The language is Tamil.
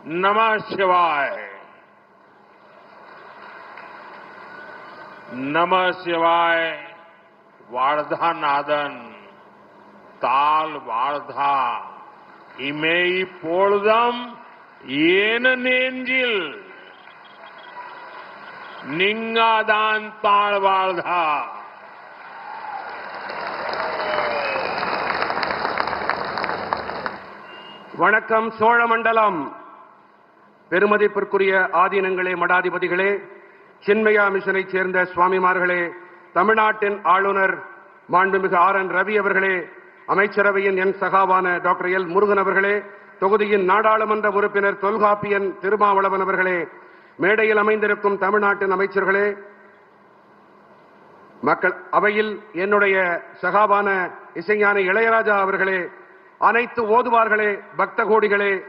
नमः शिवाय। नमः शिवाय वार्धा नादन ताल वार्धा इमेई पोळदम येन नेंजिल निंगादान ताल वार्धा। வணக்கம் சோழமண்டலம். பெருமதிப்பிற்குரிய ஆதீனங்களே, மடாதிபதிகளே, சின்மயா மிஷனைச் சேர்ந்த சுவாமிமார்களே, தமிழ்நாட்டின் ஆளுநர் மாண்புமிகு ஆர்.என். ரவி அவர்களே, அமைச்சரவையின் என் சகாவான டாக்டர் எல். முருகன் அவர்களே, தொகுதியின் நாடாளுமன்ற உறுப்பினர் தொல்காப்பியன் திருமாவளவன் அவர்களே, மேடையில் அமைந்திருக்கும் தமிழ்நாட்டின் அமைச்சர்களே, மக்கள் அவையில் என்னுடைய சகாவான இசைஞானி இளையராஜா அவர்களே, அனைத்து ஓதுவார்களே, பக்த கோடிகளே,